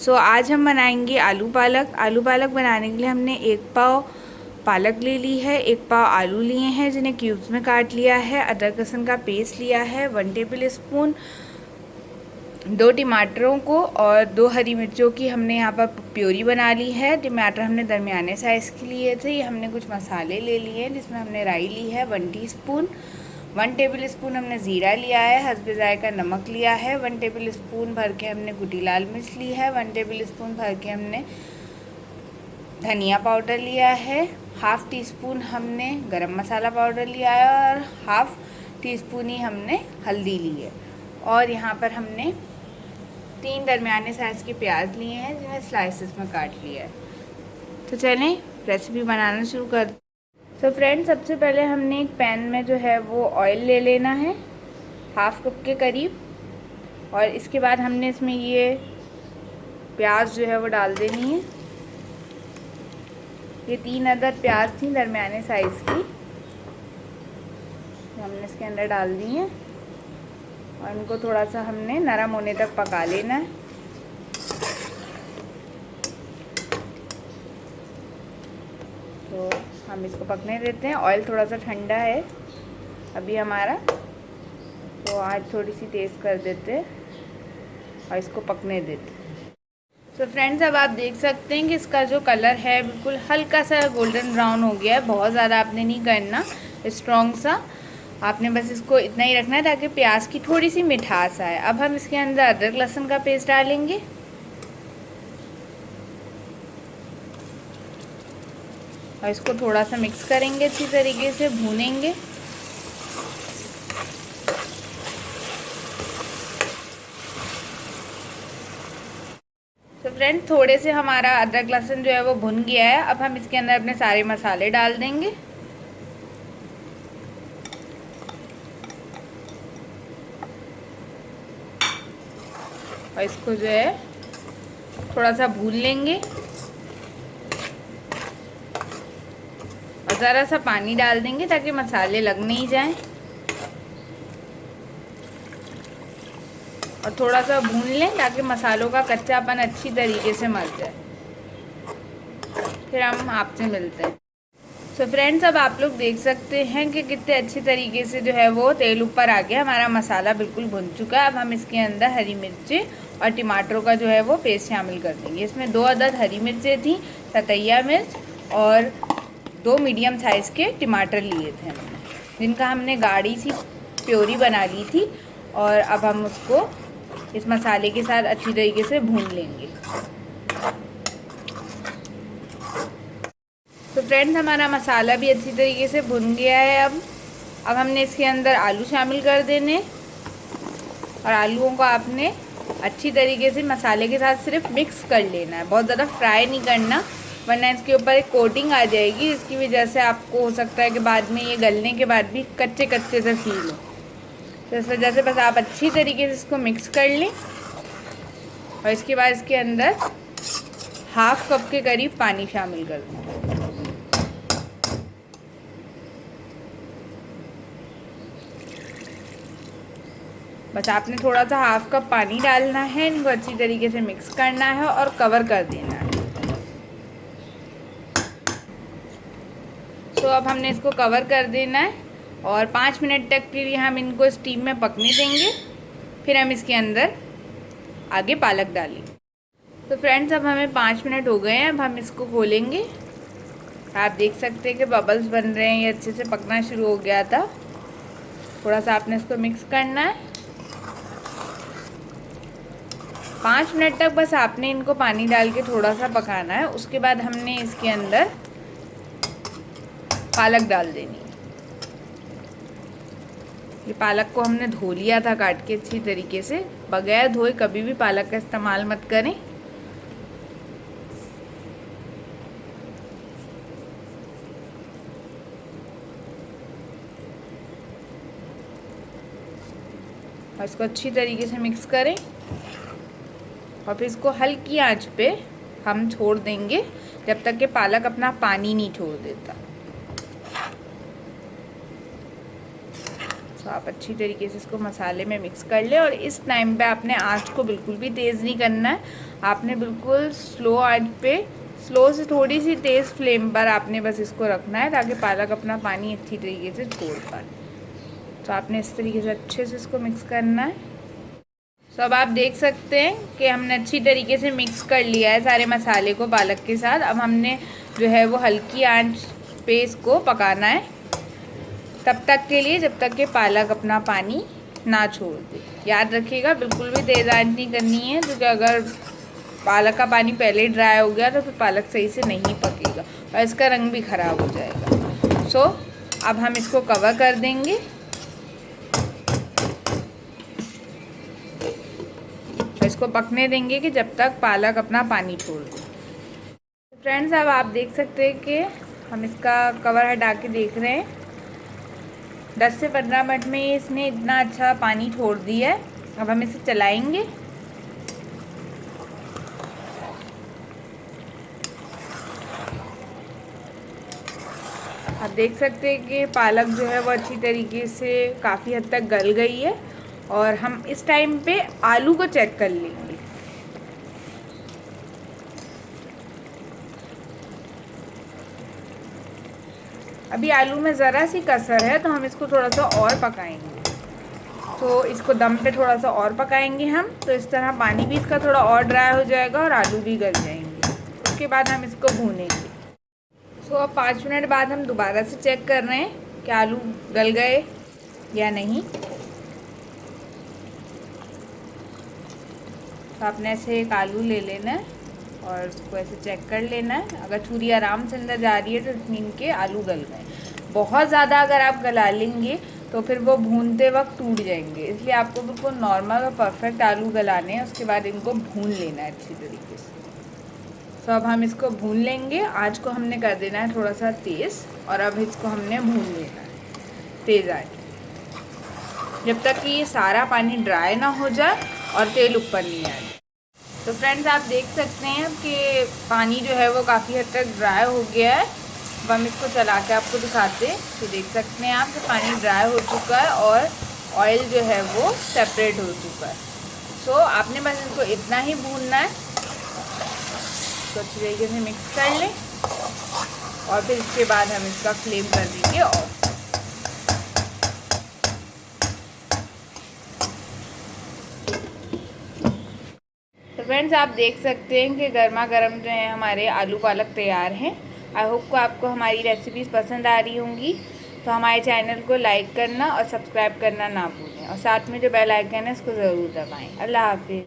सो आज हम बनाएंगे आलू पालक। आलू पालक बनाने के लिए हमने 1 पाव पालक ले ली है, 1 पाव आलू लिए हैं जिन्हें क्यूब्स में काट लिया है, अदरक लहसुन का पेस्ट लिया है, 1 टेबल स्पून, 2 टमाटरों को और 2 हरी मिर्चों की हमने यहाँ पर प्योरी बना ली है। टमाटर हमने दरमियाने साइज़ के लिए थे। ये हमने कुछ मसाले ले लिए हैं जिसमें हमने राई ली है 1 टीस्पून, 1 टेबल स्पून हमने ज़ीरा लिया है, हस्बे जायका नमक लिया है, 1 टेबल स्पून भर के हमने कुटी लाल मिर्च ली है, 1 टेबल स्पून भर के हमने धनिया पाउडर लिया है, हाफ़ टी स्पून हमने गरम मसाला पाउडर लिया है और हाफ़ टी स्पून ही हमने हल्दी ली है। और यहाँ पर हमने 3 दरमियाने साइज़ के प्याज लिए हैं जिन्हें स्लाइसेस में काट लिया है। तो चलें रेसिपी बनाना शुरू कर। तो फ्रेंड्स, सबसे पहले हमने एक पैन में जो है वो ऑयल ले लेना है 1/2 कप के करीब, और इसके बाद हमने इसमें ये प्याज जो है वो डाल देनी है। ये 3 अदद प्याज थी दरमियाने साइज़ की, तो हमने इसके अंदर डाल दी हैं और इनको थोड़ा सा हमने नरम होने तक पका लेना है। तो हम इसको पकने देते हैं। ऑयल थोड़ा सा ठंडा है अभी हमारा, तो आज थोड़ी सी तेज़ कर देते हैं और इसको पकने देते हैं। तो फ्रेंड्स, अब आप देख सकते हैं कि इसका जो कलर है बिल्कुल हल्का सा गोल्डन ब्राउन हो गया है। बहुत ज़्यादा आपने नहीं करना स्ट्रॉन्ग सा, आपने बस इसको इतना ही रखना है ताकि प्याज की थोड़ी सी मिठास आए। अब हम इसके अंदर अदरक लहसुन का पेस्ट डालेंगे और इसको थोड़ा सा मिक्स करेंगे, अच्छी तरीके से भूनेंगे। तो फ्रेंड, थोड़े से हमारा अदरक लहसुन जो है वो भुन गया है। अब हम इसके अंदर अपने सारे मसाले डाल देंगे। और इसको जो है थोड़ा सा भून लेंगे और ज़रा सा पानी डाल देंगे ताकि मसाले लग नहीं जाएं, और थोड़ा सा भून लें ताकि मसालों का कच्चापन अच्छी तरीके से मर जाए। फिर हम आपसे मिलते हैं। तो फ्रेंड्स, अब आप लोग देख सकते हैं कि कितने अच्छी तरीके से जो है वो तेल ऊपर आ गया, हमारा मसाला बिल्कुल भुन चुका है। अब हम इसके अंदर हरी मिर्चें और टमाटरों का जो है वो पेस्ट शामिल कर देंगे। इसमें 2 अदद हरी मिर्चें थी, सतैया मिर्च और 2 मीडियम साइज़ के टमाटर लिए थे हमने, जिनका हमने गाढ़ी सी प्योरी बना ली थी। और अब हम उसको इस मसाले के साथ अच्छी तरीके से भून लेंगे। तो फ्रेंड्स, हमारा मसाला भी अच्छी तरीके से भुन गया है। अब हमने इसके अंदर आलू शामिल कर देने, और आलूओं को आपने अच्छी तरीके से मसाले के साथ सिर्फ मिक्स कर लेना है, बहुत ज़्यादा फ्राई नहीं करना, वरना इसके ऊपर एक कोटिंग आ जाएगी जिसकी वजह से आपको हो सकता है कि बाद में ये गलने के बाद भी कच्चे कच्चे से फील हो। तो इस वजह से बस आप अच्छी तरीके से इसको मिक्स कर लें, और इसके बाद इसके अंदर 1/2 कप के करीब पानी शामिल कर दें। बस आपने थोड़ा सा 1/2 कप पानी डालना है, इनको अच्छी तरीके से मिक्स करना है और कवर कर देना है। तो अब हमने इसको कवर कर देना है और 5 मिनट तक के लिए हम इनको स्टीम में पकने देंगे। फिर हम इसके अंदर आगे पालक डालेंगे। तो फ्रेंड्स, अब हमें 5 मिनट हो गए हैं। अब हम इसको खोलेंगे। आप देख सकते हैं कि बबल्स बन रहे हैं, ये अच्छे से पकना शुरू हो गया था। थोड़ा सा आपने इसको मिक्स करना है। 5 मिनट तक बस आपने इनको पानी डाल के थोड़ा सा पकाना है। उसके बाद हमने इसके अंदर पालक डाल देनी है। ये पालक को हमने धो लिया था काट के अच्छी तरीके से। बगैर धोए कभी भी पालक का इस्तेमाल मत करें। और इसको अच्छी तरीके से मिक्स करें और फिर इसको हल्की आंच पे हम छोड़ देंगे जब तक कि पालक अपना पानी नहीं छोड़ देता। तो तो आप अच्छी तरीके से इसको मसाले में मिक्स कर लें। और इस टाइम पे आपने आँच को बिल्कुल भी तेज़ नहीं करना है, आपने बिल्कुल स्लो आंच पे, स्लो से थोड़ी सी तेज़ फ्लेम पर आपने बस इसको रखना है ताकि पालक अपना पानी अच्छी तरीके से छोड़ पाए। तो आपने इस तरीके से अच्छे से इसको मिक्स करना है। तो अब आप देख सकते हैं कि हमने अच्छी तरीके से मिक्स कर लिया है सारे मसाले को पालक के साथ। अब हमने जो है वो हल्की आंच पे इसको पकाना है तब तक के लिए जब तक कि पालक अपना पानी ना छोड़ दे। याद रखिएगा बिल्कुल भी तेज़ आंच नहीं करनी है, क्योंकि अगर पालक का पानी पहले ड्राई हो गया तो फिर पालक सही से नहीं पकेगा और इसका रंग भी ख़राब हो जाएगा। सो अब हम इसको कवर कर देंगे। इसको पकने देंगे कि जब तक पालक अपना पानी छोड़ दे। फ्रेंड्स अब आप देख सकते हैं कि हम इसका कवर हटा के देख रहे हैं 10 से 15 मिनट में इसने इतना अच्छा पानी छोड़ दिया है। अब हम इसे चलाएंगे। आप देख सकते हैं कि पालक जो है वो अच्छी तरीके से काफ़ी हद तक गल गई है। और हम इस टाइम पे आलू को चेक कर लेंगे। अभी आलू में ज़रा सी कसर है, तो हम इसको थोड़ा सा और पकाएंगे। तो इसको दम पे थोड़ा सा और पकाएंगे हम, तो इस तरह पानी भी इसका थोड़ा और ड्राई हो जाएगा और आलू भी गल जाएंगे। उसके बाद हम इसको भूनेंगे। तो अब 5 मिनट बाद हम दोबारा से चेक कर रहे हैं कि आलू गल गए या नहीं। तो आपने ऐसे एक आलू ले लेना है और उसको ऐसे चेक कर लेना है। अगर छुरी आराम से अंदर जा रही है तो नीम के आलू गल गए। बहुत ज़्यादा अगर आप गला लेंगे तो फिर वो भूनते वक्त टूट जाएंगे, इसलिए आपको बिल्कुल नॉर्मल और परफेक्ट आलू गलाने हैं। उसके बाद इनको भून लेना है अच्छी तरीके से। तो अब हम इसको भून लेंगे। आँच को हमने कर देना है थोड़ा सा तेज़ और अब इसको हमने भून लेना है तेज़ आँच, जब तक कि ये सारा पानी ड्राई ना हो जाए और तेल ऊपर नहीं आए। तो फ्रेंड्स आप देख सकते हैं कि पानी जो है वो काफ़ी हद तक ड्राई हो गया है। अब हम इसको चला के आपको दिखाते हैं। तो देख सकते हैं आप कि पानी ड्राई हो चुका है और ऑयल जो है वो सेपरेट हो चुका है। सो आपने बस इसको इतना ही भूनना है। तो अच्छी तरीके से मिक्स कर लें और फिर इसके बाद हम इसका फ्लेम कर देंगे ऑफ। तो फ्रेंड्स आप देख सकते हैं कि गर्मा गर्म जो है हमारे आलू पालक तैयार हैं। आई होप को आपको हमारी रेसिपीज़ पसंद आ रही होंगी। तो हमारे चैनल को लाइक करना और सब्सक्राइब करना ना भूलें और साथ में जो बेल आइकन है उसको ज़रूर दबाएं। अल्लाह हाफिज़।